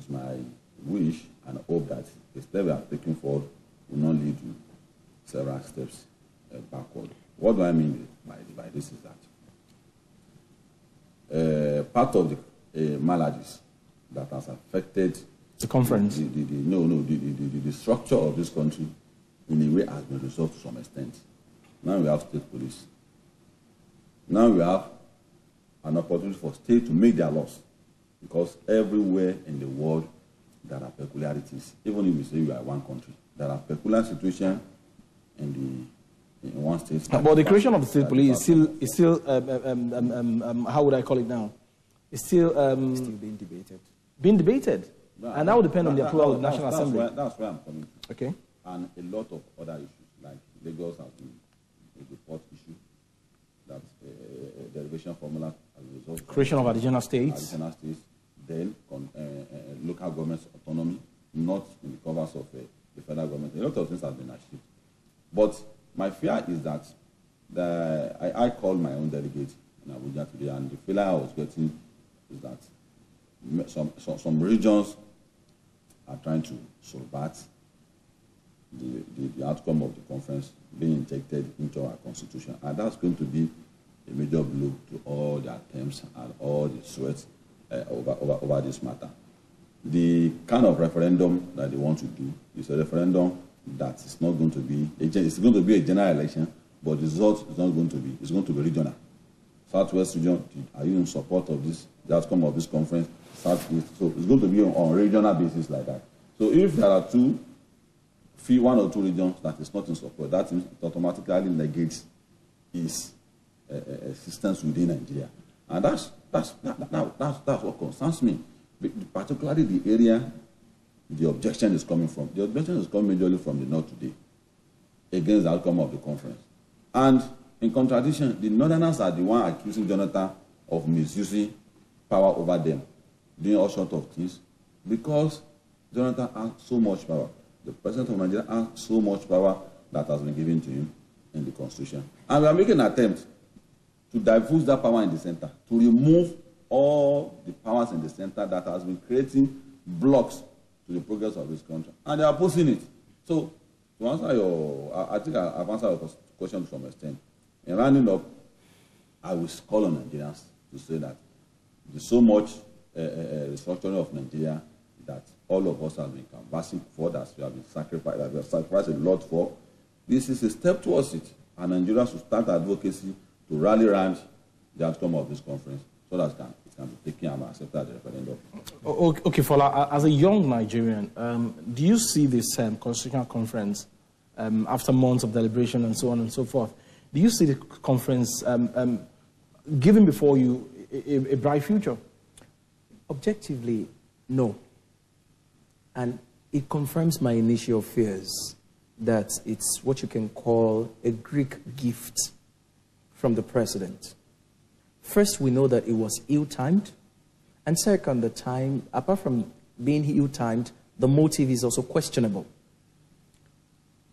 is my wish and hope that the step we are taking forward will not lead to several steps backward. What do I mean by this is that part of the maladies that has affected the conference, the structure of this country in a way has been resolved to some extent. Now we have state police. Now we have an opportunity for states to make their laws, because everywhere in the world there are peculiarities. Even if you say you are one country, there are peculiar situations in one state. But the creation of the state police is still how would I call it now? It's still being debated. Being debated, and that will depend on the approval of the National Assembly. That's where I'm coming from. Okay. And a lot of other issues, like Lagos has been a port issue, that derivation formula as a result. Creation of additional states. Additional states, then local government's autonomy, not in the covers of the federal government. A lot of things have been achieved. But my fear is that I called my own delegate in Abuja today, and the feeling I was getting is that some regions are trying to subvert the outcome of the conference being injected into our constitution, and that's going to be a major blow to all the attempts and all the sweat over this matter. The kind of referendum that they want to do is a referendum that is not going to be it's going to be a general election, but the result is not going to be, it's going to be regional. Southwest region, are you in support of this, the outcome of this conference? Southeast, so it's going to be on a regional basis like that. So if there are one or two regions that is not in support, that automatically negates its existence within Nigeria, and that's what concerns me. Particularly the area the objection is coming from. The objection is coming majorly from the North today against the outcome of the conference. And in contradiction, the Northerners are the one accusing Jonathan of misusing power over them, doing all sorts of things, because Jonathan has so much power. The President of Nigeria has so much power that has been given to him in the Constitution. And we are making an attempt to diffuse that power in the center, to remove all the powers in the center that has been creating blocks to the progress of this country. And they are opposing it. So, to answer I think I've answered your question to some extent. In rounding up, I will call on Nigerians to say that there's so much restructuring of Nigeria that all of us have been canvassing for, that we have been sacrificed a lot for. This is a step towards it, and Nigerians should start advocacy to rally around the outcome of this conference so that it can be taken and accepted at the referendum. Okay, Fola, as a young Nigerian, do you see this constitutional conference, after months of deliberation and so on and so forth, do you see the conference giving before you a bright future? Objectively, no. And it confirms my initial fears that it's what you can call a Greek gift from the president. First, we know that it was ill-timed. And second, the time, apart from being ill-timed, the motive is also questionable.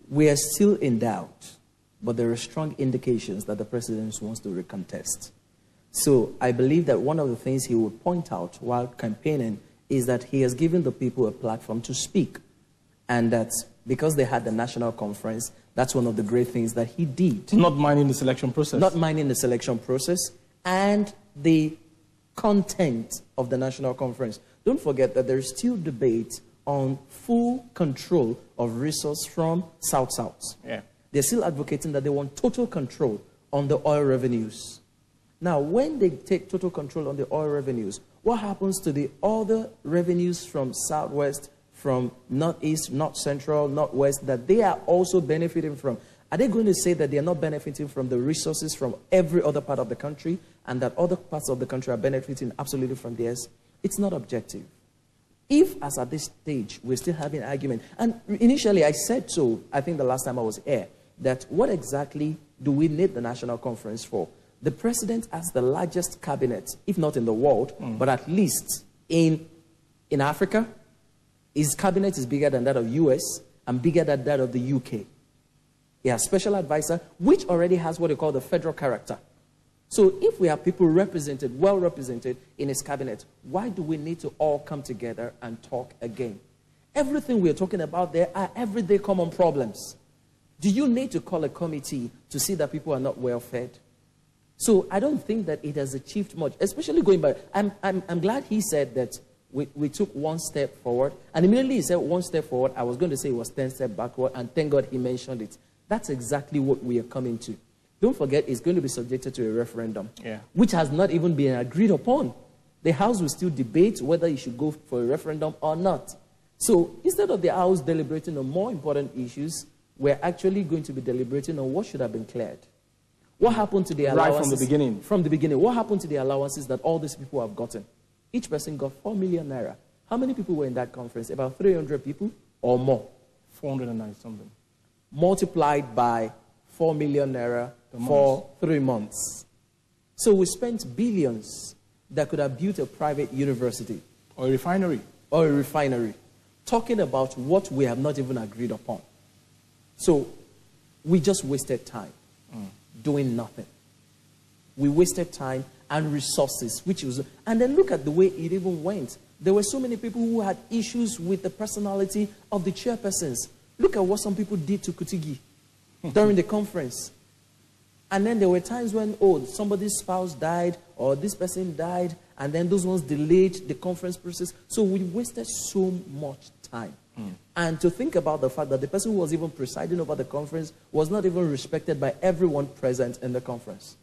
We are still in doubt, but there are strong indications that the president wants to recontest. So I believe that one of the things he would point out while campaigning is that he has given the people a platform to speak. And that because they had the national conference, that's one of the great things that he did. Not minding the selection process. Not minding the selection process and the content of the national conference. Don't forget that there is still debate on full control of resource from South-South. Yeah. They're still advocating that they want total control on the oil revenues. Now, when they take total control on the oil revenues, what happens to the other revenues from Southwest, from Northeast, North Central, Northwest, that they are also benefiting from? Are they going to say that they are not benefiting from the resources from every other part of the country and that other parts of the country are benefiting absolutely from theirs? It's not objective. If, as at this stage, we're still having an argument, and initially I said so, I think the last time I was here, that what exactly do we need the national conference for? The president has the largest cabinet, if not in the world, but at least in Africa. His cabinet is bigger than that of US and bigger than that of the UK. He has special advisor, which already has what they call the federal character. So if we have people represented, well represented in his cabinet, why do we need to all come together and talk again? Everything we're talking about there are everyday common problems. Do you need to call a committee to see that people are not well fed? So I don't think that it has achieved much, especially going by. I'm glad he said that we took one step forward. And immediately he said one step forward. I was going to say it was 10 steps backward. And thank God he mentioned it. That's exactly what we are coming to. Don't forget, it's going to be subjected to a referendum, which has not even been agreed upon. The House will still debate whether it should go for a referendum or not. So instead of the House deliberating on more important issues, we're actually going to be deliberating on what should have been cleared. What happened to the allowances? Right from the beginning. From the beginning. What happened to the allowances that all these people have gotten? Each person got 4 million naira. How many people were in that conference? About 300 people or more? 409 something. Multiplied by 4 million naira for 3 months. So we spent billions that could have built a private university. Or a refinery. Or a refinery. Talking about what we have not even agreed upon. So we just wasted time doing nothing. We wasted time and resources, and then look at the way it even went. There were so many people who had issues with the personality of the chairpersons. Look at what some people did to Kutigi during the conference. And then there were times when, somebody's spouse died or this person died, and then those ones delayed the conference process. So we wasted so much time. And to think about the fact that the person who was even presiding over the conference was not even respected by everyone present in the conference.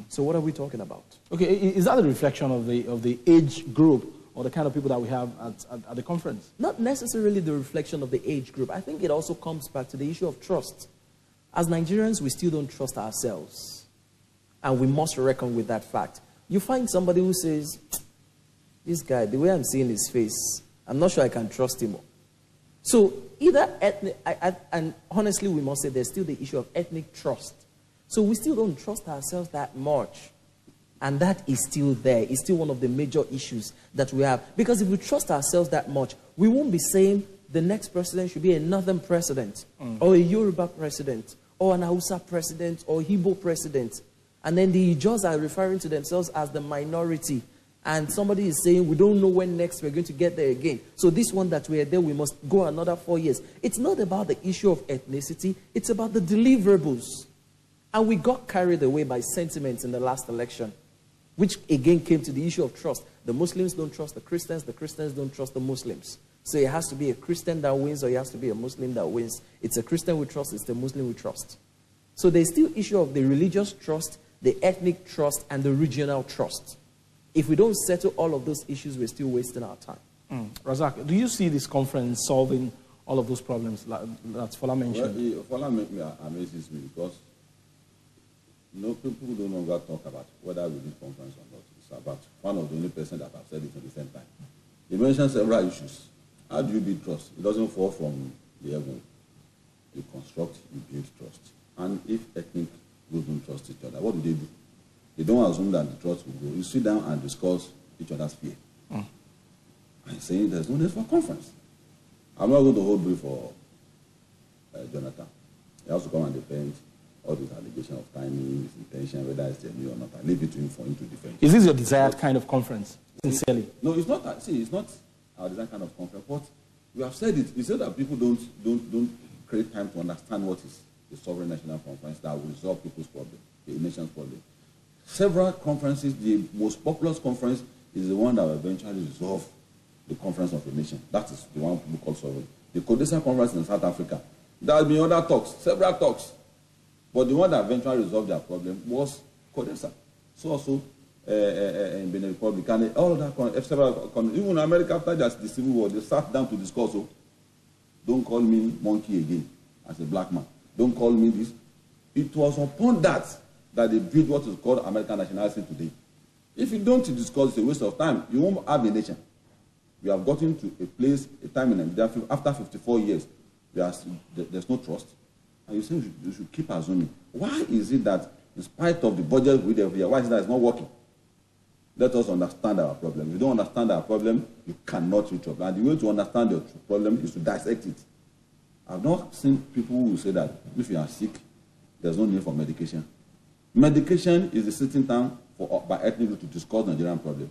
So what are we talking about? Okay, is that a reflection of the age group or the kind of people that we have at the conference? Not necessarily the reflection of the age group. I think it also comes back to the issue of trust. As Nigerians, we still don't trust ourselves. And we must reckon with that fact. You find somebody who says, this guy, the way I'm seeing his face, I'm not sure I can trust him. So either ethnic, and honestly we must say there's still the issue of ethnic trust. So we still don't trust ourselves that much. And that is still there. It's still one of the major issues that we have. Because if we trust ourselves that much, we won't be saying the next president should be a Northern president, or a Yoruba president, or an Hausa president, or Igbo president. And then the Ijaws are referring to themselves as the minority. And somebody is saying, we don't know when next we're going to get there again. So this one that we are there, we must go another 4 years. It's not about the issue of ethnicity. It's about the deliverables. And we got carried away by sentiments in the last election, which again came to the issue of trust. The Muslims don't trust the Christians don't trust the Muslims. So it has to be a Christian that wins, or it has to be a Muslim that wins. It's a Christian we trust, it's the Muslim we trust. So there's still issue of the religious trust, the ethnic trust, and the regional trust. If we don't settle all of those issues, we're still wasting our time. Razak, do you see this conference solving all of those problems that Fola mentioned? Well, Fola amazes me because people don't longer talk about whether we need conference or not. It's about one of the only person that have said it at the same time. He mentioned several issues. How do you build trust? It doesn't fall from the heaven. You construct, you build trust. And if ethnic groups don't trust each other, what do? They don't assume that the trust will go. You sit down and discuss each other's fear. And saying there's no need for conference. I'm not going to hold brief for Jonathan. He has to come and defend all these allegations of timing, his intention, whether it's genuine or not. I leave it to him for him to defend. Is this your desired kind of conference, sincerely? No, it's not. See, it's not our desired kind of conference. But we have said it. We said that people don't create time to understand what is the sovereign national conference that will resolve people's problem, the nation's problem. Several conferences, the most populous conference is the one that will eventually resolve the conference of the nation. That is the one people call sovereign. The CODESA conference in South Africa. There have been other talks, several talks. But the one that eventually resolved their problem was CODESA. So also in Benin Republic and all that, several countries, even America after the Civil War, they sat down to discuss. So, don't call me monkey again as a black man. Don't call me this. It was upon that they built what is called American nationality today. If you don't discuss, it's a waste of time. You won't have a nation. We have gotten to a place, a time in Nigeria, after 54 years, there's no trust. And you say you should keep assuming. Why is it that, in spite of the budget we have here, why is it that it's not working? Let us understand our problem. If you don't understand our problem, you cannot reach up. And the way to understand your problem is to dissect it. I've not seen people who say that if you are sick, there's no need for medication. Medication is the sitting down by ethnic group to discuss Nigerian problem.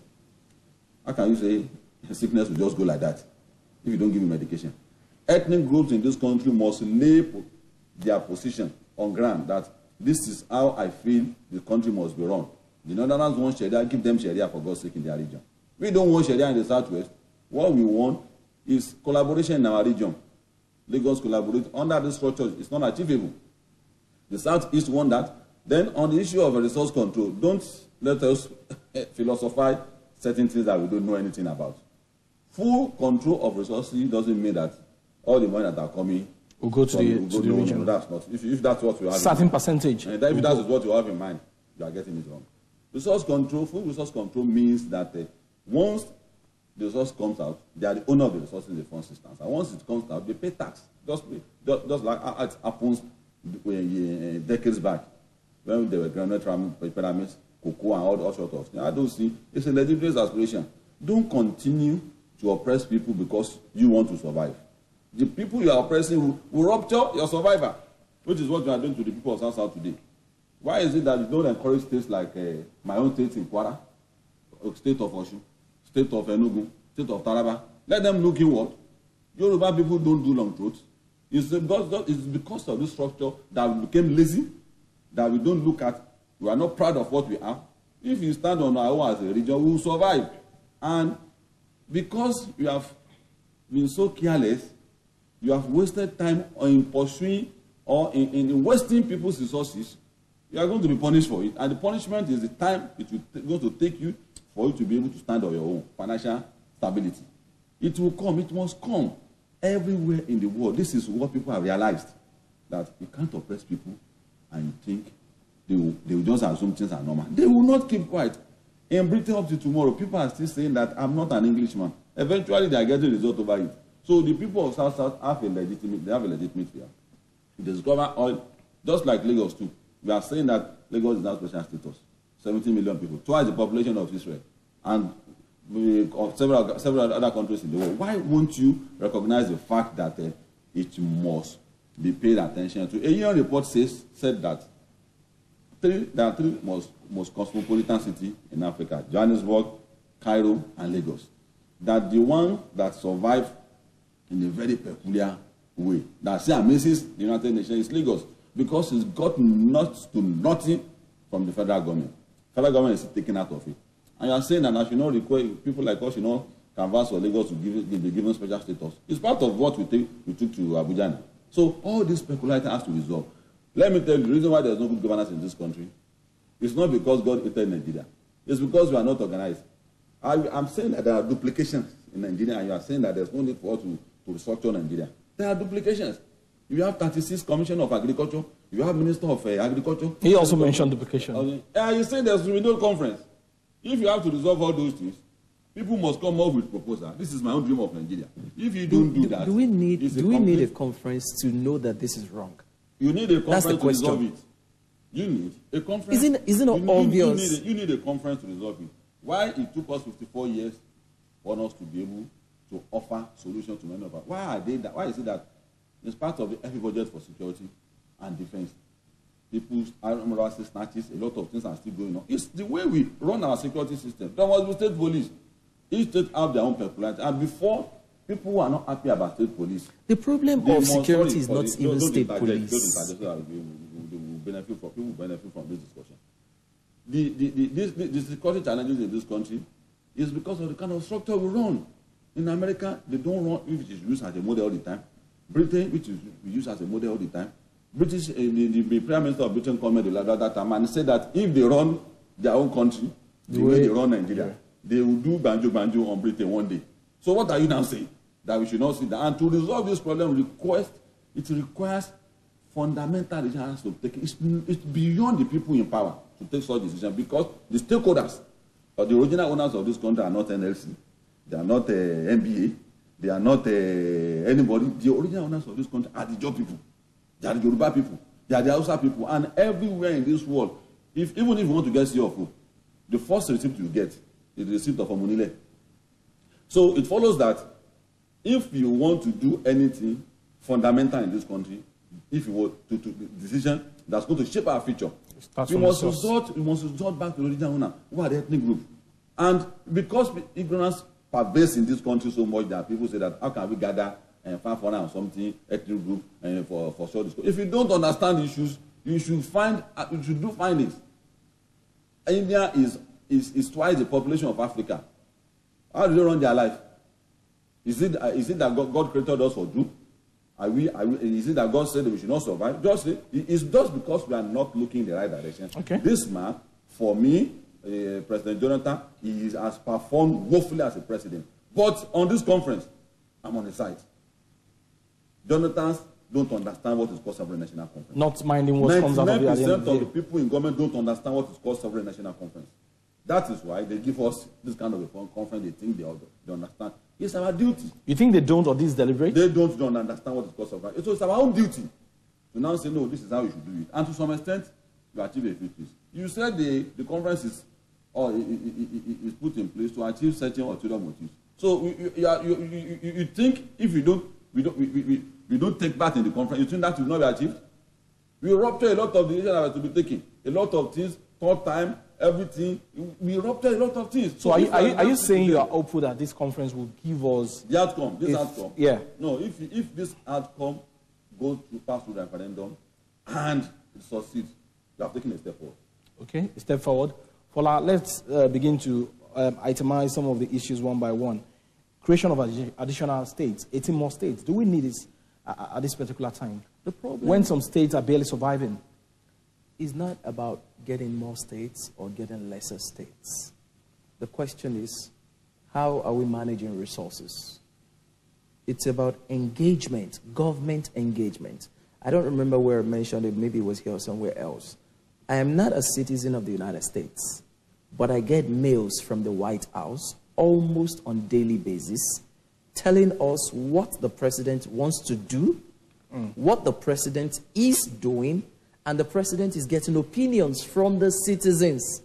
How can you say a sickness will just go like that if you don't give me medication? Ethnic groups in this country must lay their position on ground that this is how I feel the country must be run. The Northerners want Sharia, give them Sharia for God's sake in their region. We don't want Sharia in the Southwest. What we want is collaboration in our region. Lagos collaborate under this structure. It's not achievable. The Southeast want that. Then on the issue of resource control, don't let us philosophize certain things that we don't know anything about. Full control of resources doesn't mean that all the money that are coming will go to the region. No, that's not. If that's what you have certain percentage. And if that is what you have in mind, you are getting it wrong. Resource control, full resource control means that once the resource comes out, they are the owner of the resources in the first instance. And once it comes out, they pay tax. Just like it happens decades back when there were granite pyramids, cocoa, and all sorts of things. I don't see. It's a legitimate aspiration. Don't continue to oppress people because you want to survive. The people you are oppressing will rupture your survivor, which is what you are doing to the people of South today. Why is it that you don't encourage states like my own state in Kwara, state of Osun, state of Enugu, state of Taraba? Let them look inward. Yoruba people don't do long throats. It's because of this structure that we became lazy, that we don't look at. We are not proud of what we are. If you stand on our own as a region, we will survive. And because you have been so careless, you have wasted time in pursuing or in wasting people's resources, you are going to be punished for it. And the punishment is the time it will going to take you for you to be able to stand on your own financial stability. It will come. It must come everywhere in the world. This is what people have realized, that you can't oppress people and you think they will just assume things are normal. They will not keep quiet. In Britain up to tomorrow, people are still saying that I'm not an Englishman. Eventually, they are getting a result over it. So the people of South have a legitimate fear. They discover oil, just like Lagos too. We are saying that Lagos is now special status. 17 million people, twice the population of Israel, and of several other countries in the world. Why won't you recognize the fact that it must be paid attention to? A UN report said that there are three most cosmopolitan cities in Africa: Johannesburg, Cairo, and Lagos. That the one that survived in a very peculiar way, that amazes the United Nations, is Lagos, because it's got nothing from the federal government. Federal government is taken out of it. And you are saying that I should not require people like us, canvas for Lagos to be given special status. It's part of what we took to Abuja. So all this speculation has to resolve. Let me tell you, the reason why there's no good governance in this country is not because God hated Nigeria. It's because we are not organized. I'm saying that there are duplications in Nigeria, and you are saying that there's no need for us to restructure Nigeria. There are duplications. You have 36 Commissioner of Agriculture. You have Minister of Agriculture. He also mentioned duplication. You say there's a renewal conference. If you have to resolve all those things, people must come up with proposals. This is my own dream of Nigeria. If you don't do that, do we need a conference to know that this is wrong? You need a conference to resolve it. You need a conference. Isn't it obvious? You need a conference to resolve it. Why it took us 54 years for us to be able to offer solutions to many of us? Why is it that it's part of the every budget for security and defense? People's armed snatches, a lot of things are still going on. It's the way we run our security system. There must be state police. Each state have their own peculiarity. And before, people who are not happy about state police. The problem of security is not even state police. People will benefit from this discussion. The security challenges in this country is because of the kind of structure we run. In America, they don't run, which is used as a model all the time. Britain, which is used as a model all the time. The Prime Minister of Britain commented that time and said that if they run their own country the way they run Nigeria, they will do banjo on Britain one day. So what are you now saying? That we should not see that? And to resolve this problem it requires fundamental decisions to take. It's beyond the people in power to take such decisions, because the stakeholders, or the original owners of this country, are not NLC, they are not NBA, they are not anybody. The original owners of this country are the Joe people. They are the Yoruba people. They are the Hausa people. And everywhere in this world, even if you want to get your food, the first receipt you get is the receipt of Omunile. So it follows that if you want to do anything fundamental in this country, if you want to decision that's going to shape our future, Starts We from the must source. resort back to the original owner, who are the ethnic group. And because ignorance pervades in this country so much that people say that how can we gather 500 or something ethnic group for short discourse? If you don't understand issues, you should do findings. India is twice the population of Africa. How do they run their life? Is it that God created us for do? Is it that God said that we should not survive? It's just because we are not looking in the right direction. Okay. This man, for me, President Jonathan, he has performed woefully as a president. But on this conference, I'm on his side. Jonathan's don't understand what is called sovereign national conference. Not minding what comes out of it at the end 99% of the of day. the people in government don't understand what is called sovereign national conference. That is why they give us this kind of a conference. They think they understand. It's our duty. You think they don't, or this is deliberate? They don't understand what is called sovereign. So it's our own duty to now say, no, this is how we should do it. And to some extent, you achieve a few things. You said the conference is put in place to achieve certain ulterior motives. So you think if we don't take part in the conference, you think that will not be achieved? We rupture a lot of decisions that are to be taken. A lot of things, third time, everything. We rupture a lot of things. So are you saying you are hopeful that this conference will give us the outcome? This outcome. Yeah. No, if this outcome goes to pass through the referendum and it succeeds, we have taken a step forward. Okay, a step forward. Fola, let's begin to itemize some of the issues one by one. Creation of additional states, 18 more states. Do we need this at this particular time? The problem when some states are barely surviving. Is not about getting more states or getting lesser states. The question is, how are we managing resources? It's about engagement, government engagement. I don't remember where I mentioned it, maybe it was here or somewhere else. I am not a citizen of the United States, but I get mails from the White House almost on a daily basis telling us what the president wants to do, what the president is doing, and the president is getting opinions from the citizens.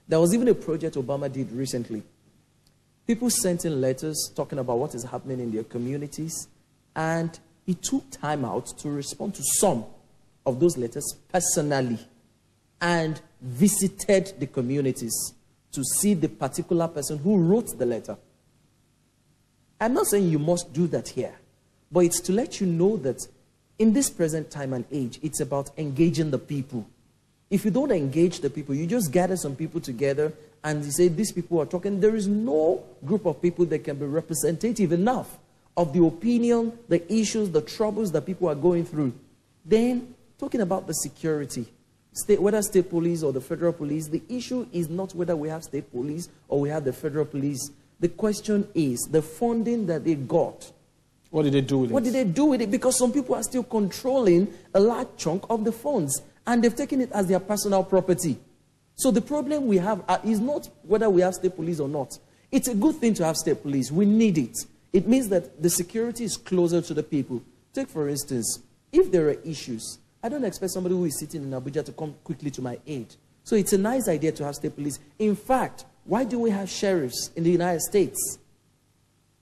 There was even a project Obama did recently. People sent in letters talking about what is happening in their communities, and he took time out to respond to some of those letters personally and visited the communities to see the particular person who wrote the letter. I'm not saying you must do that here, but it's to let you know that in this present time and age, it's about engaging the people. If you don't engage the people, you just gather some people together and you say, these people are talking. There is no group of people that can be representative enough of the opinion, the issues, the troubles that people are going through. Then, talking about the security, whether state police or the federal police, the issue is not whether we have state police or we have the federal police. The question is the funding that they got. What did they do with it? What did they do with it? Because some people are still controlling a large chunk of the funds, and they've taken it as their personal property. So the problem we have is not whether we have state police or not. It's a good thing to have state police. We need it. It means that the security is closer to the people. Take, for instance, if there are issues, I don't expect somebody who is sitting in Abuja to come quickly to my aid. So it's a nice idea to have state police. In fact, why do we have sheriffs in the United States?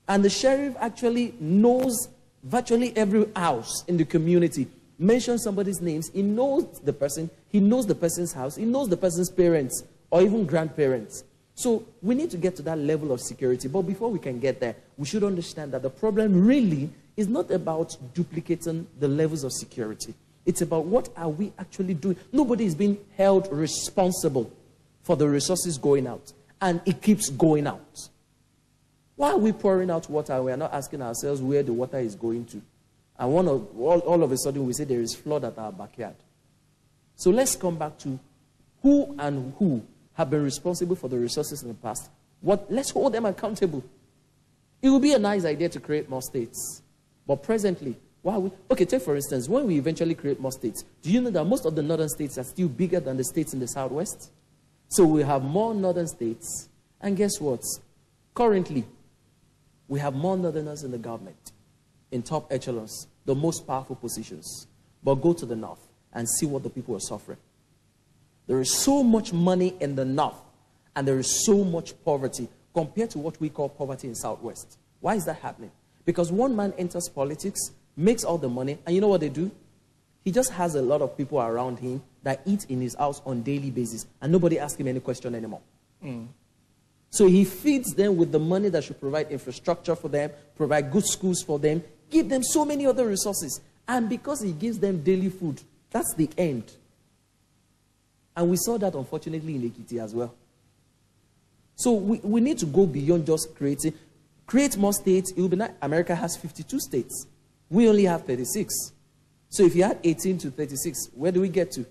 And the sheriff actually knows virtually every house in the community. Mention somebody's names, he knows the person, he knows the person's house, he knows the person's parents or even grandparents. So we need to get to that level of security. But before we can get there, we should understand that the problem really is not about duplicating the levels of security. It's about what are we actually doing. Nobody is being held responsible for the resources going out. And it keeps going out. Why are we pouring out water and we are not asking ourselves where the water is going to? And all of a sudden we say there is flood at our backyard. So let's come back to who and who have been responsible for the resources in the past. Let's hold them accountable. It would be a nice idea to create more states. But presently, okay, take for instance, when we eventually create more states, do you know that most of the northern states are still bigger than the states in the southwest? So we have more northern states, and guess what? Currently, we have more northerners in the government, in top echelons, the most powerful positions. But go to the north and see what the people are suffering. There is so much money in the north, and there is so much poverty compared to what we call poverty in southwest. Why is that happening? Because one man enters politics, makes all the money, and you know what they do? He just has a lot of people around him that eat in his house on a daily basis, and nobody asks him any question anymore. So he feeds them with the money that should provide infrastructure for them, provide good schools for them, give them so many other resources. And because he gives them daily food, that's the end. And we saw that, unfortunately, in Ekiti as well. So we need to go beyond just create more states. It will be nice. America has 52 states. We only have 36. So if you add 18 to 36, where do we get to?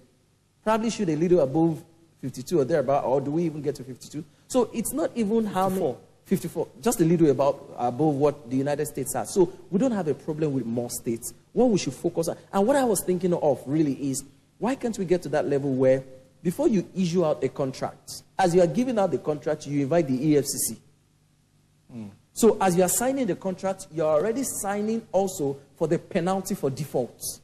Probably should a little above 52 or thereabout, or do we even get to 52? So it's not even how many. 54, just a little above what the United States has. So we don't have a problem with more states. What we should focus on, and what I was thinking of really is, why can't we get to that level where before you issue out a contract, as you are giving out the contract, you invite the EFCC. So as you are signing the contract, you are already signing also for the penalty for defaults.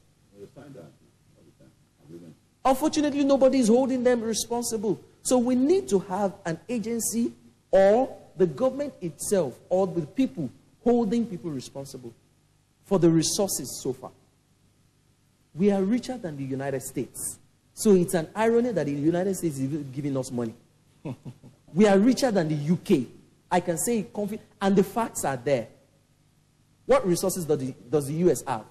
Unfortunately, nobody is holding them responsible. So we need to have an agency or the government itself or the people holding people responsible for the resources so far. We are richer than the United States. So it's an irony that the United States is giving us money. We are richer than the UK. I can say it confidently, and the facts are there. What resources does the US have?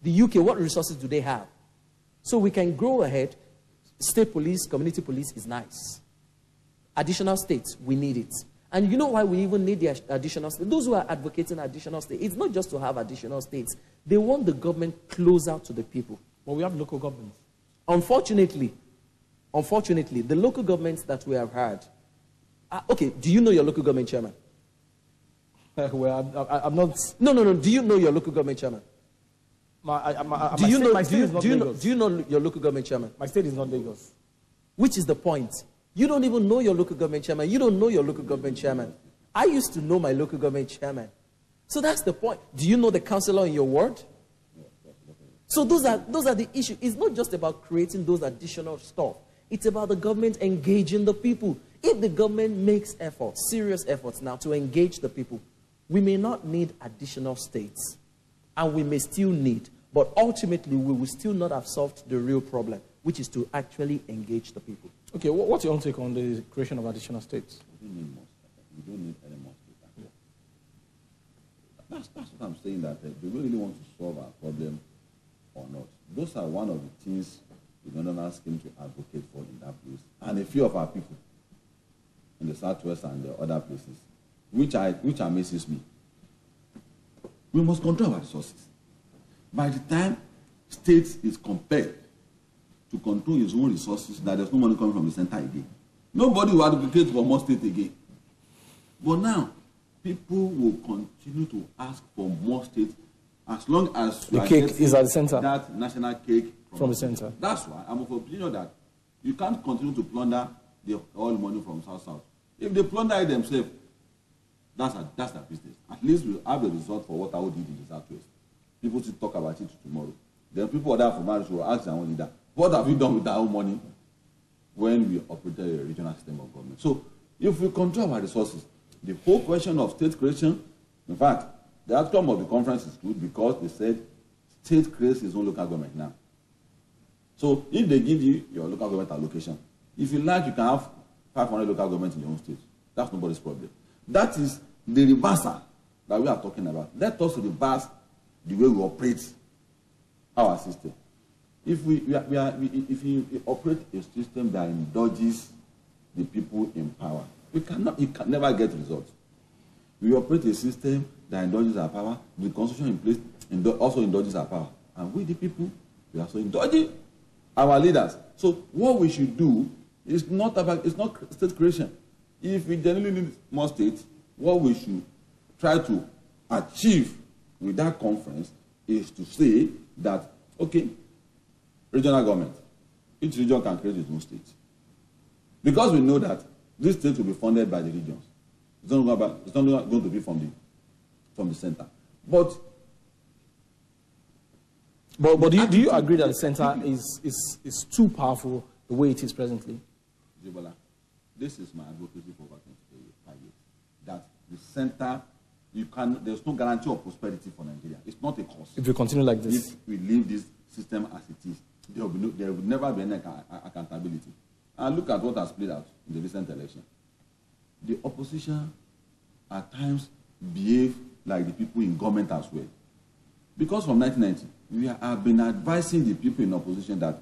The UK, what resources do they have? So we can go ahead. State police, community police is nice. Additional states, we need it. And you know why we even need the additional states? Those who are advocating additional states, it's not just to have additional states. They want the government closer to the people. Well, we have local governments. Unfortunately, the local governments that we have had. Okay, do you know your local government chairman? Well, I'm not. No. Do you know your local government chairman? Do you know your local government chairman? My state is not Lagos. Which is the point? You don't even know your local government chairman. You don't know your local government chairman. I used to know my local government chairman. So that's the point. Do you know the councillor in your ward? So those are the issues. It's not just about creating those additional stuff. It's about the government engaging the people. If the government makes efforts, serious efforts now to engage the people, we may not need additional states. And we may still need, but ultimately we will still not have solved the real problem, which is to actually engage the people. Okay, what's your own take on the creation of additional states? We don't need any more states. Yeah. That's what I'm saying, that do we really want to solve our problem or not? Those are one of the things we're going to ask him to advocate for in that place. And a few of our people in the Southwest and the other places, which amazes me. We must control our resources. By the time state is compelled to control its own resources, that there's no money coming from the center again. Nobody will advocate for more state again. But now, people will continue to ask for more states as long as the cake is at the center. That national cake from the center. That's why I'm of the opinion that you can't continue to plunder the oil money from South-South. If they plunder it themselves, that's their business. At least we'll have a result for what I did in the Southwest. People still talk about it tomorrow. Then people that from marriage will ask their own leader, what have you done with our own money when we operated a regional system of government? So if we control our resources, the whole question of state creation, in fact, the outcome of the conference is good because they said state creates its own local government now. So if they give you your local government allocation, if you like, you can have 500 local governments in your own state. That's nobody's problem. That is the reversal that we are talking about. Let us reverse the way we operate our system. If if you operate a system that indulges the people in power, you can never get results. We operate a system that indulges our power. The constitution in place also indulges our power, and we the people, we are also indulging our leaders. So what we should do is not state creation. If we genuinely need more states, what we should try to achieve with that conference is to say that, okay, regional government, each region can create its own state. Because we know that this state will be funded by the regions. It's not going to be from the center. But do you agree that the center is too powerful the way it is presently? Jibola, this is my advocacy for over 25 years. That the center, there's no guarantee of prosperity for Nigeria. It's not a cost. If we continue like this. If we leave this system as it is. there will never be any accountability. And look at what has played out in the recent election. The opposition at times behave like the people in government as well. Because from 1990, we have been advising the people in opposition that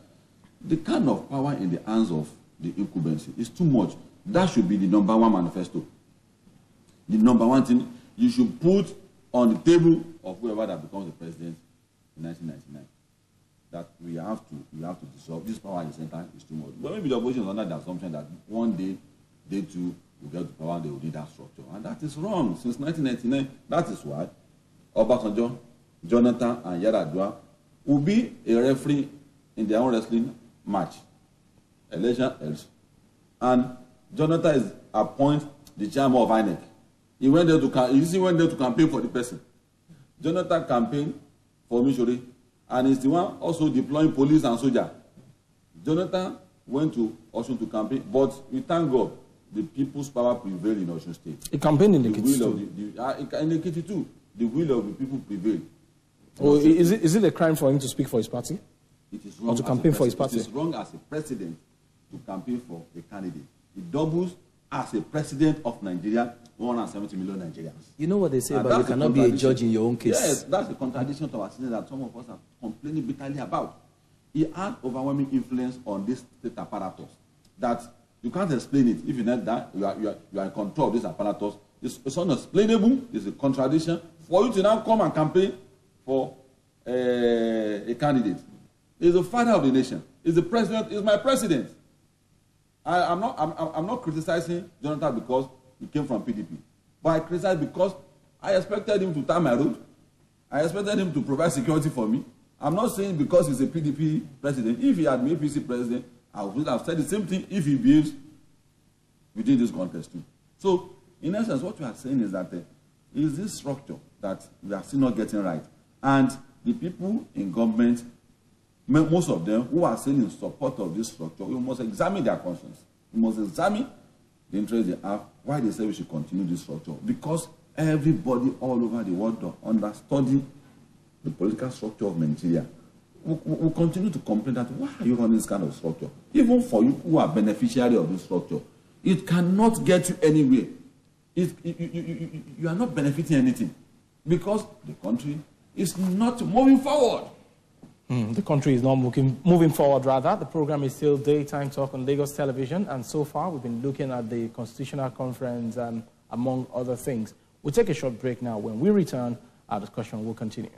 the kind of power in the hands of the incumbency is too much. That should be the #1 manifesto. The #1 thing you should put on the table of whoever that becomes the president in 1999. That we have to dissolve this power in the center is too much. But maybe the opposition is under the assumption that one day they too will get to power and they will need that structure. And that is wrong. Since 1999, that is why Obasanjo, Jonathan, and Yar'Adua will be a referee in their own wrestling match. Election else. And Jonathan is appointed the chairman of INEC. He went there to campaign for the person. Jonathan campaigned for Mishori, and he's the one also deploying police and soldiers. Jonathan went to Osun to campaign, but we thank God the people's power prevailed in Osun State. He campaigned in the Ekiti too. In the Ekiti too, the will of the people prevailed. Oh, is it a crime for him to speak for his party? It is wrong. Or to campaign for his party? It is wrong as a president to campaign for a candidate. It doubles as a president of Nigeria, 170 million Nigerians. You know what they say about you cannot be a judge in your own case. Yes, that's the contradiction to our system that some of us are complaining bitterly about. He had overwhelming influence on this state apparatus that you can't explain it. If you know that, you are in control of this apparatus. It's unexplainable. It's a contradiction. For you to now come and campaign for a candidate. He's the father of the nation. He's the president. He's my president. I'm not criticizing Jonathan because he came from PDP. But I criticize because I expected him to tie my road. I expected him to provide security for me. I'm not saying because he's a PDP president. If he had been APC president, I would have said the same thing if he behaves within this context too. So, in essence, what we are saying is that is this structure that we are still not getting right. And the people in government, most of them who are saying in support of this structure, we must examine their conscience. We must examine the interest they have, why they say we should continue this structure. Because everybody all over the world understudy the political structure of Nigeria. We continue to complain that why are you running this kind of structure? Even for you who are beneficiary of this structure, it cannot get you anywhere. You are not benefiting anything because the country is not moving forward. The country is not moving forward, rather. The program is still Daytime Talk on Lagos Television, and so far we've been looking at the Constitutional Conference among other things. We'll take a short break now. When we return, our discussion will continue.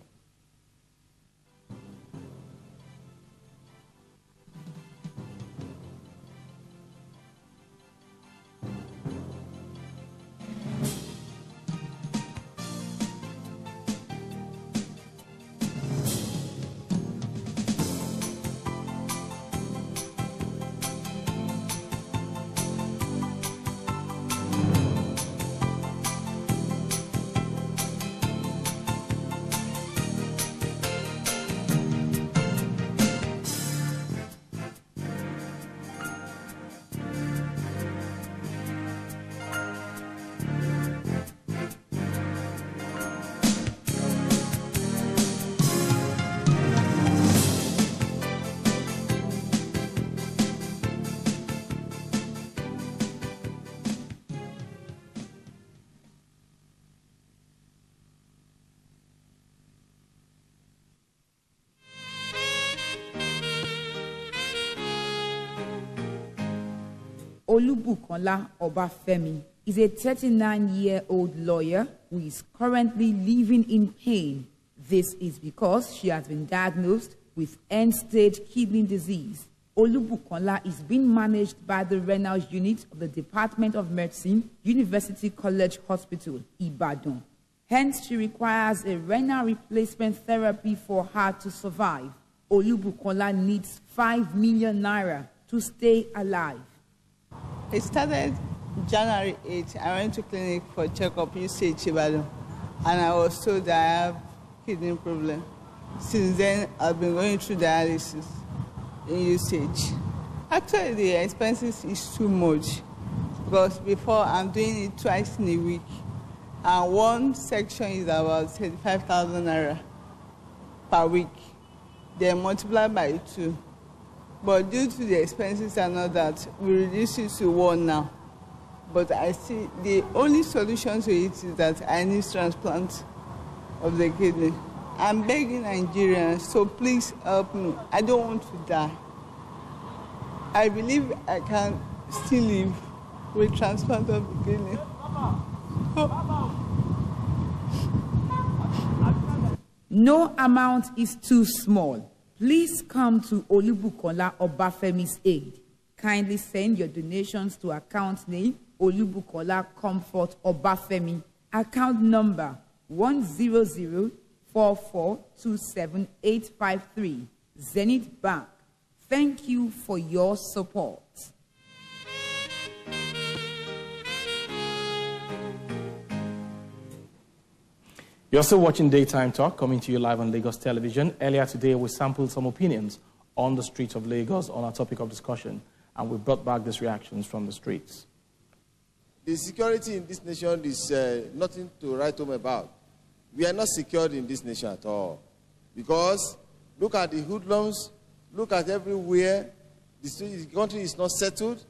Olubukola Obafemi is a 39-year-old lawyer who is currently living in pain. This is because she has been diagnosed with end-stage kidney disease. Olubukola is being managed by the renal unit of the Department of Medicine, University College Hospital, Ibadan. Hence, she requires a renal replacement therapy for her to survive. Olubukola needs 5 million naira to stay alive. It started January 8. I went to clinic for checkup, UCH Ibadan, and I was told that I have kidney problem. Since then, I've been going through dialysis in UCH. Actually, the expenses is too much because before I'm doing it twice in a week, and one section is about 35,000 naira per week. Then multiply by 2, But due to the expenses and all that, we reduce it to 1 now. But I see the only solution to it is that I need transplant of the kidney. I'm begging Nigerians, so please help me. I don't want to die. I believe I can still live with transplant of the kidney. No amount is too small. Please come to Olubukola Obafemi's aid. Kindly send your donations to account name Olubukola Comfort Obafemi, account number 10044278853, Zenith Bank. Thank you for your support. You're still watching Daytime Talk, coming to you live on Lagos Television. Earlier today, we sampled some opinions on the streets of Lagos on our topic of discussion, and we brought back these reactions from the streets. The security in this nation is nothing to write home about. We are not secured in this nation at all. Because look at the hoodlums, look at everywhere. The country is not settled.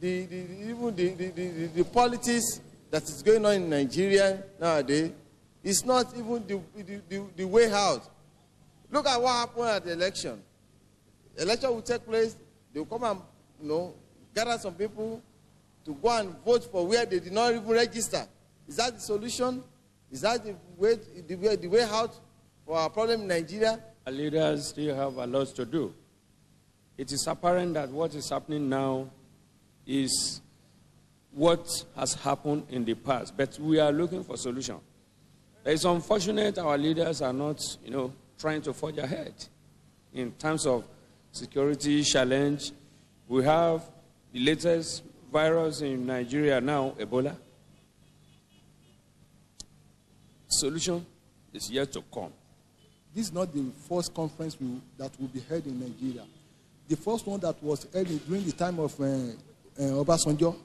Even the politics that is going on in Nigeria nowadays, it's not even the way out. Look at what happened at the election. The election will take place. They will come and gather some people to go and vote for where they did not even register. Is that the solution? Is that the way out for our problem in Nigeria? Our leaders still have a lot to do. It is apparent that what is happening now is what has happened in the past, but we are looking for solution. It's unfortunate our leaders are not, trying to forge ahead in terms of security challenge. We have the latest virus in Nigeria now, Ebola. Solution is yet to come. This is not the first conference that will be held in Nigeria. The first one that was held during the time of Obasanjo.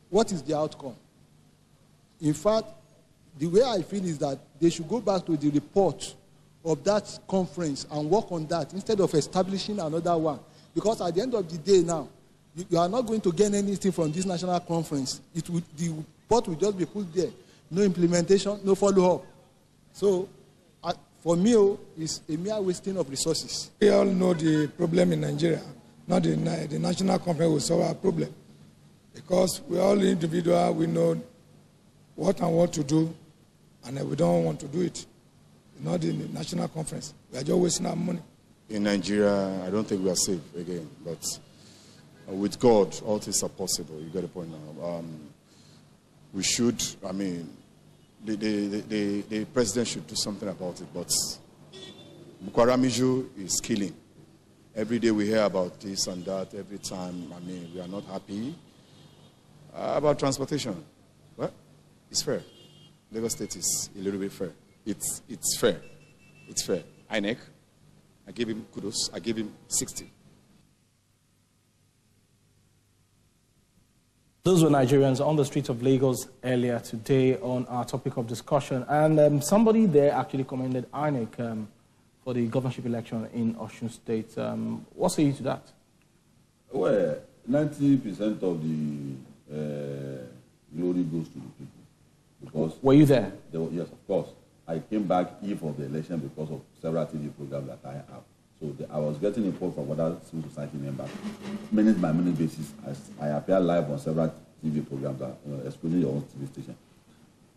What is the outcome? In fact, the way I feel is that they should go back to the report of that conference and work on that instead of establishing another one. Because at the end of the day now, you are not going to gain anything from this national conference. The report will just be put there. No implementation, no follow-up. So, for me, it's a mere wasting of resources. We all know the problem in Nigeria. Not the national conference will solve our problem. Because we all individual, we know what and what to do, and we don't want to do it. Not in the national conference. We are just wasting our money. In Nigeria, I don't think we are safe again. But with God, all things are possible. You get the point now. We should, the president should do something about it. But Bukwaramiju is killing. Every day we hear about this and that. Every time, we are not happy. About transportation. Well, it's fair. Lagos State is a little bit fair. It's fair. It's fair. INEC, I gave him kudos. I gave him 60. Those were Nigerians on the streets of Lagos earlier today on our topic of discussion. And somebody there actually commended INEC for the governorship election in Osun State. What say you to that? Well, 90% of the glory goes to the people. Because were you there? Yes, of course. I came back eve of the election because of several TV programs that I have. So I was getting input from other civil society members, minute by minute basis. I appear live on several TV programs, excluding your own TV station.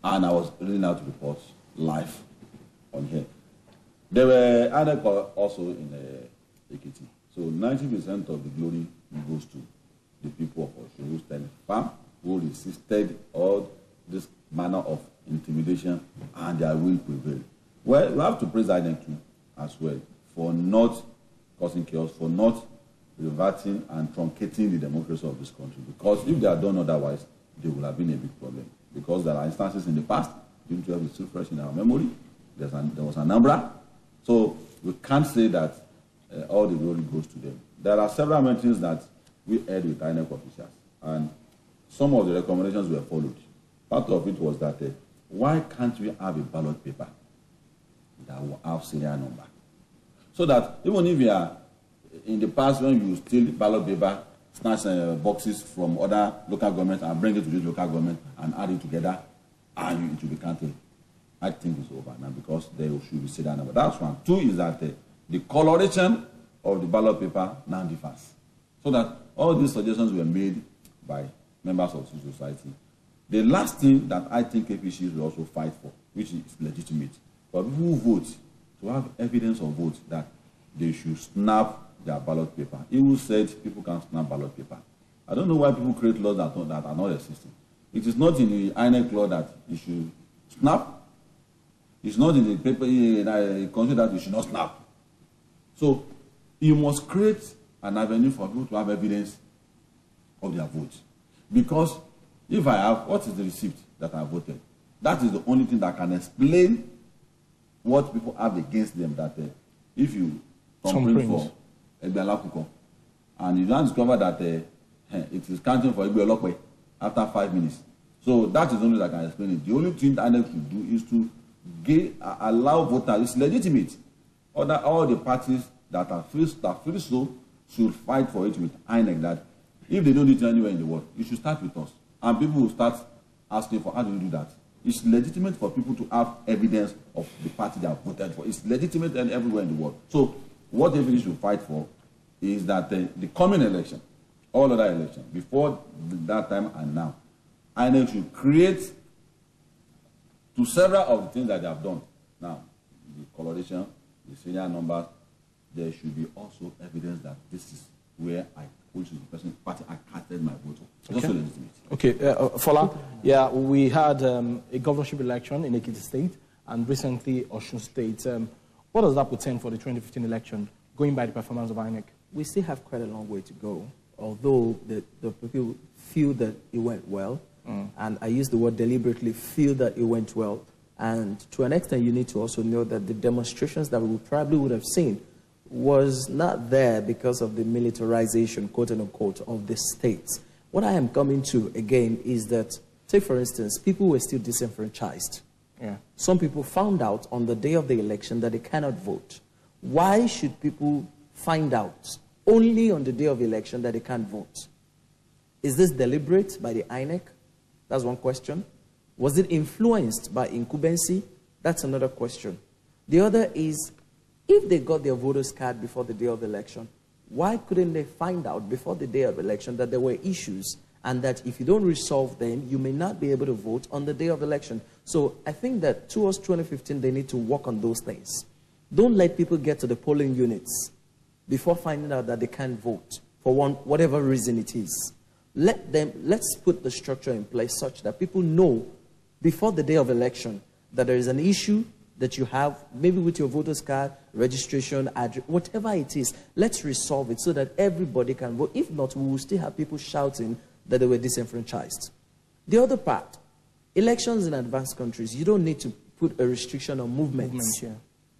And I was reading out reports live on here. There were other also in Ekiti. So 90% of the glory goes to the people of Osun who stand firm, who resisted all this manner of intimidation, and their will prevailed. Well, we have to praise INEC too as well for not causing chaos, for not reverting and truncating the democracy of this country. Because if they had done otherwise, there would have been a big problem. Because there are instances in the past, 2012 is still fresh in our memory. There was an Anambra. So we can't say that all the glory goes to them. There are several meetings that we had with INEC officials, and some of the recommendations were followed. Part of it was that why can't we have a ballot paper that will have serial number? So that even if you are in the past, when you steal ballot paper, snatch boxes from other local governments and bring it to this local government and add it together, and it will be counted. I think it's over now because they should be said that number. That's one. Two is that the coloration of the ballot paper now differs. So that all these suggestions were made by members of civil society. The last thing that I think APC will also fight for, which is legitimate, for people who vote, to have evidence of vote that they should snap their ballot paper. He said people can snap ballot paper. I don't know why people create laws that are not existing. It is not in the INEC law that you should snap. It's not in the paper in a country that you should not snap. So you must create an avenue for people to have evidence of their votes. Because if I have, what is the receipt that I voted? That is the only thing that can explain what people have against them. That if you complain for Egbe and you don't discover that it is counting for Egbe Olokwe after 5 minutes. So that is the only that can explain it. The only thing that INEC should do is to allow voters. It's legitimate. All the parties that feel so should fight for it with INEC. That if they don't do it anywhere in the world, you should start with us. And people will start asking for how do you do that. It's legitimate for people to have evidence of the party they have voted for. It's legitimate and everywhere in the world. So what APC should fight for is that the coming election, all other elections, before that time and now, INEC should create to several of the things that they have done. Now, the coloration, the serial numbers, there should be also evidence that this is where which is the person party I casted my vote. It's also legitimate. Okay, Fola, yeah, we had a governorship election in Ekiti State and recently Osun State. What does that portend for the 2015 election, going by the performance of INEC? We still have quite a long way to go, although the people feel that it went well. And I use the word deliberately, feel that it went well. And to an extent, you need to also know that the demonstrations that we probably would have seen was not there because of the militarization, quote unquote, of the states. What I am coming to, again, is that, take for instance, people were still disenfranchised. Yeah. Some people found out on the day of the election that they cannot vote. Why should people find out only on the day of election that they can't vote? Is this deliberate by the INEC? That's one question. Was it influenced by incumbency? That's another question. The other is, if they got their voter's card before the day of election, why couldn't they find out before the day of election that there were issues and that if you don't resolve them, you may not be able to vote on the day of election? So I think that towards 2015, they need to work on those things. Don't let people get to the polling units before finding out that they can't vote for whatever reason it is. Let's put the structure in place such that people know before the day of election that there is an issue that you have, maybe with your voter's card, registration, address, whatever it is. Let's resolve it so that everybody can vote. If not, we will still have people shouting that they were disenfranchised. The other part, elections in advanced countries, you don't need to put a restriction on movements. Yeah.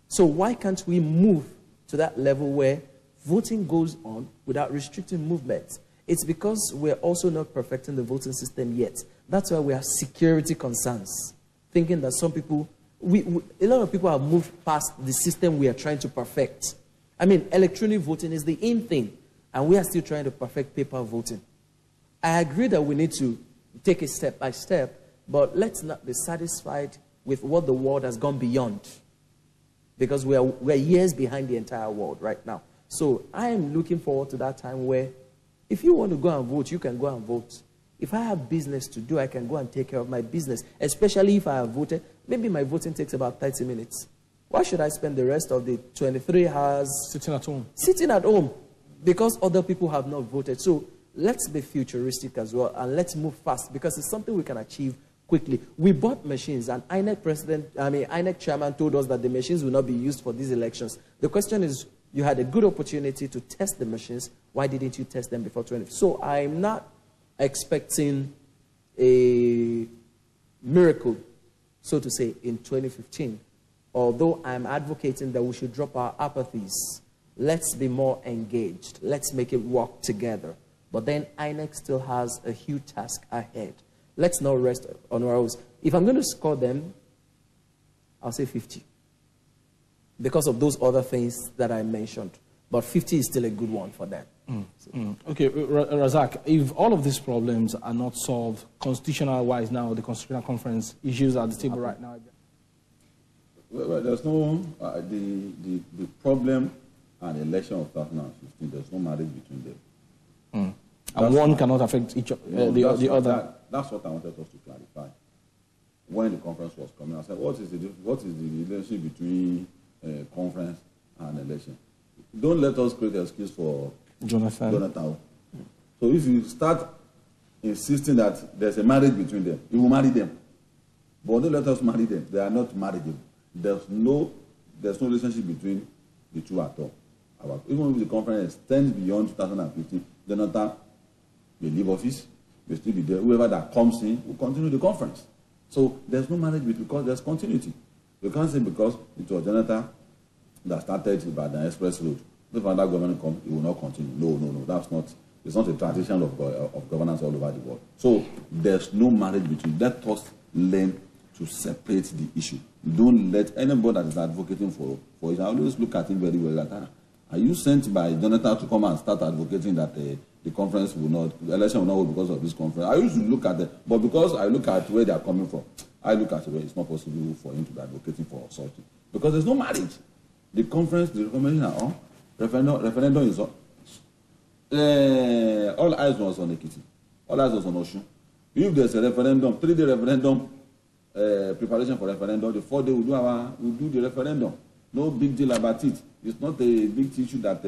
So why can't we move to that level where voting goes on without restricting movements? It's because we're also not perfecting the voting system yet. That's why we have security concerns, thinking that some people, a lot of people have moved past the system we are trying to perfect. I mean, electronic voting is the in thing, and we are still trying to perfect paper voting. I agree that we need to take it step by step, but let's not be satisfied with what the world has gone beyond, because we're years behind the entire world right now. So I am looking forward to that time where if you want to go and vote, you can go and vote. If I have business to do, I can go and take care of my business, especially if I have voted. Maybe my voting takes about 30 minutes. Why should I spend the rest of the 23 hours sitting at home? Sitting at home because other people have not voted. So let's be futuristic as well, and let's move fast because it's something we can achieve quickly. We bought machines, and INEC chairman told us that the machines will not be used for these elections. The question is, you had a good opportunity to test the machines. Why didn't you test them before 20? So I'm not expecting a miracle, so to say, in 2015. Although I'm advocating that we should drop our apathies. Let's be more engaged. Let's make it work together. But then INEC still has a huge task ahead. Let's not rest on our oars. If I'm going to score them, I'll say 50. Because of those other things that I mentioned. but 50 is still a good one for them. Okay, Razak, if all of these problems are not solved constitutional-wise now, the Constitutional Conference issues at the table right now? Well, there's no, the problem and election of 2015, there's no marriage between them. And one cannot affect each the other. That's what I wanted us to clarify. When the conference was coming, I said, what is the relationship between conference and election? Don't let us create an excuse for Jonathan. So if you start insisting that there's a marriage between them, you will marry them. But don't let us marry them. They are not marriageable. There's no relationship between the two at all. Even if the conference extends beyond 2015, Jonathan will leave office, will still be there. Whoever that comes in will continue the conference. So there's no marriage because there's continuity. You can't say because it was Jonathan that started by the express road. If another government comes, it will not continue. No, that's not. It's not a tradition of governance all over the world. So there's no marriage between. Let us learn to separate the issue. Don't let anybody that is advocating for it. I always look at him very well. Are you sent by Jonathan to come and start advocating that the conference will not, the election will not hold because of this conference? I used to look at them, but because I look at where they are coming from, I look at where it's not possible for him to be advocating for something. Because there's no marriage. The conference, the recommendation are on. Referendum is on. All eyes was on Ekiti. All eyes was on Osun. If there's a referendum, 3-day referendum, preparation for referendum, the 4th day we'll do the referendum. No big deal about it. It's not a big issue that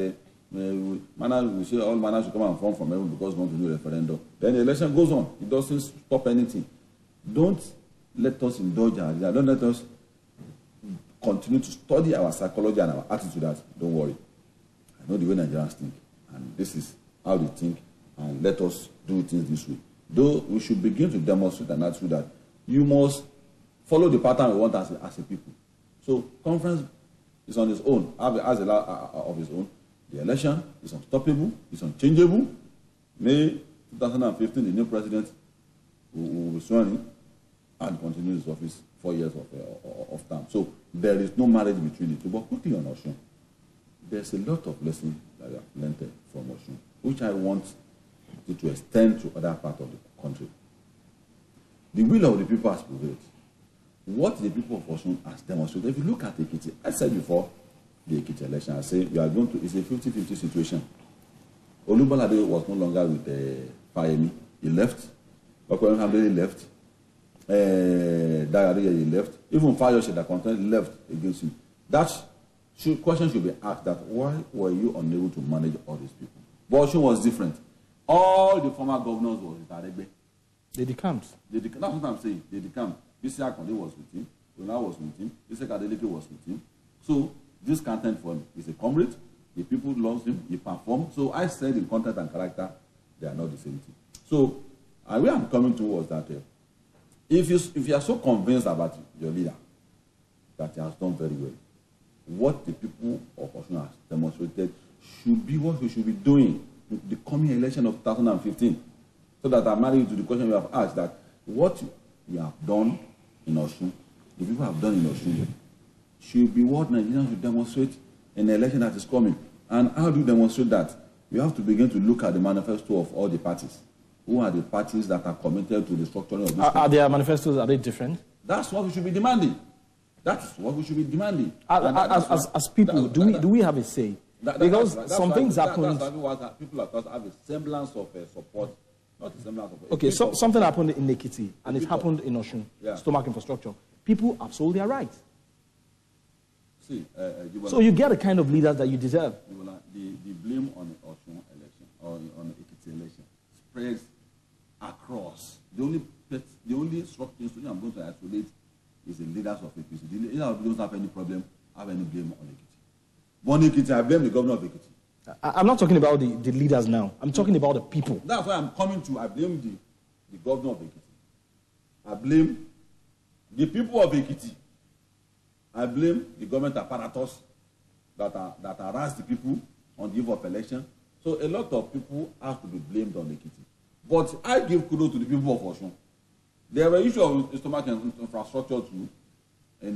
we say all manners should come and form from everyone because we want to do a referendum. Then the election goes on. It doesn't stop anything. Don't let us indulge our leader. Don't let us continue to study our psychology and our attitude. That don't worry. I know the way Nigerians think, and this is how they think, and let us do things this way. Though we should begin to demonstrate an attitude that you must follow the pattern we want as a people. So conference is on its own, has a lot of its own. The election is unstoppable, it's unchangeable. May 2015, the new president will be sworn in and continue his office 4 years of term. So there is no marriage between the two. But quickly on Osun, there's a lot of lessons that we have learned from Osun, which I want to extend to other parts of the country. The will of the people has prevailed. What the people of Osun has demonstrated, if you look at Ekiti, I said before the Ekiti election, I say we are going to, it's a 50-50 situation. Olubolade was no longer with Fayemi. He left. Okoye Hamdani left. Dayari left. Even Fayose, the content, left against him. That question should be asked that why were you unable to manage all these people? But Osun was different. All the former governors was with Aregbe. They decamped. That's what I'm saying. They decamped. Bisi Akande was with him. Ola was with him. Isaac Adeleke was with him. So this content for him is a comrade. The people loves him. He performed. So I said in content and character, they are not the same thing. So where I'm coming to was that if you are so convinced about your leader that he has done very well, what the people of Osun has demonstrated should be what we should be doing in the coming election of 2015. So that I'm married to the question we have asked, that what we have done in Osun, the people have done in Osun, should be what Nigerians should demonstrate in the election that is coming. And how do you demonstrate that? We have to begin to look at the manifesto of all the parties. Who are the parties that are committed to the structuring of this country? Are their manifestos, are they different? That's what we should be demanding. That's what we should be demanding. As people, do we have a say? Because some things happen. That's what people have a semblance of support. Not a semblance of okay, so something happened in Ekiti, and it happened in Osun, stomach infrastructure. People have sold their rights. See, so you get the kind of leaders that you deserve. The blame on the Osun election, or on the Ekiti election, spreads across. The only structure I'm going to isolate is the leaders of Ekiti. The leaders don't have any problem, have any blame on Ekiti. But on Ekiti, I blame the governor of Ekiti. I'm not talking about the leaders now. I'm talking about the people. That's why I'm coming to. I blame the governor of Ekiti. I blame the people of Ekiti. I blame the government apparatus that harass the people on the eve of election. So a lot of people have to be blamed on Ekiti. But I give kudos to the people of Osun. There were issues of stomach infrastructure too in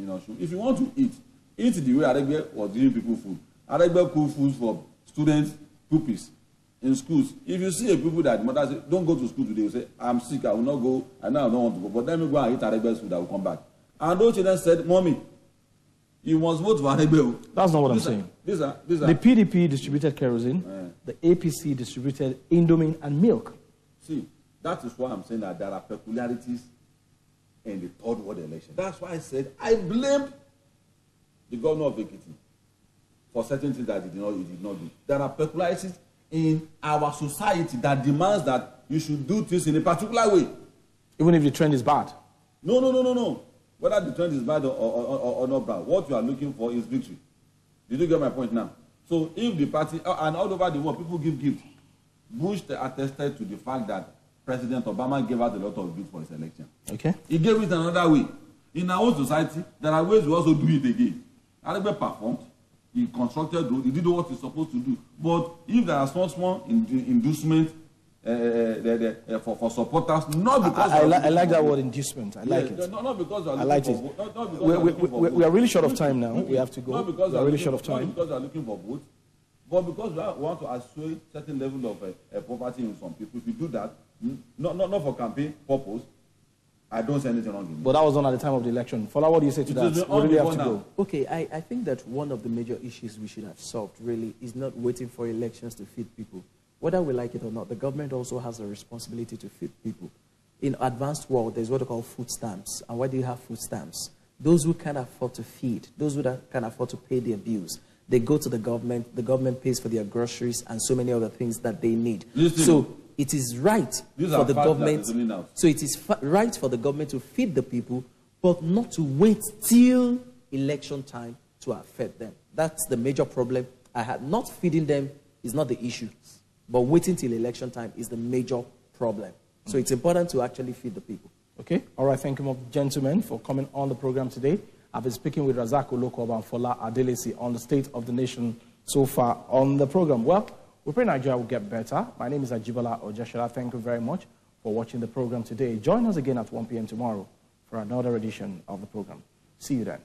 Osun. If you want to eat the way Aregbe was giving people food. Aregbe cook food for students, pupils in schools. If you see a people that mother say, don't go to school today, you say, I'm sick, I will not go, I know I don't want to go, but let me go and eat Aregbe's food, I will come back. And those children said, Mommy, you must vote for Aregbe. That's not what I'm saying. These are. The PDP distributed kerosene, the APC distributed Indomie and milk. See, that is why I'm saying that there are peculiarities in the third ward election. That's why I said I blamed the governor of Ekiti for certain things that he did not do. There are peculiarities in our society that demands that you should do things in a particular way. Even if the trend is bad? No. Whether the trend is bad or not bad, what you are looking for is victory. Did you get my point now? So if the party, and all over the world, people give gifts. Bush attested to the fact that President Obama gave out a lot of gifts for his election. Okay. He gave it another way. In our own society, there are ways we also do it again. Aregbe performed. He constructed road. He did what he's supposed to do. But if there are small inducement for supporters, not because I like that word inducement. I like it. Not because I like it. We are really short of time now. We have to go. We are really short of time. Not because we are looking for votes, but because we want to assuage certain level of poverty in some people. If you do that, not for campaign purpose, I don't say anything wrong in it. But that was done at the time of the election. Fola, what do you say to that? We really have to go. Okay, I think that one of the major issues we should have solved really is not waiting for elections to feed people. Whether we like it or not, the government also has a responsibility to feed people. In advanced world, there's what they call food stamps. And why do you have food stamps? Those who can afford to feed, those who can afford to pay their bills, they go to the government pays for their groceries and so many other things that they need. So it is right for the government. So it is right for the government to feed the people, but not to wait till election time to affect them. That's the major problem I had. Not feeding them is not the issue, but waiting till election time is the major problem. So it's important to actually feed the people. Okay. All right. Thank you, gentlemen, for coming on the program today. I've been speaking with Razak Olokoba and Fola Adelesi on the state of the nation so far on the program. Well, we pray Nigeria will get better. My name is Ajibola Ojashola. Thank you very much for watching the program today. Join us again at 1 p.m. tomorrow for another edition of the program. See you then.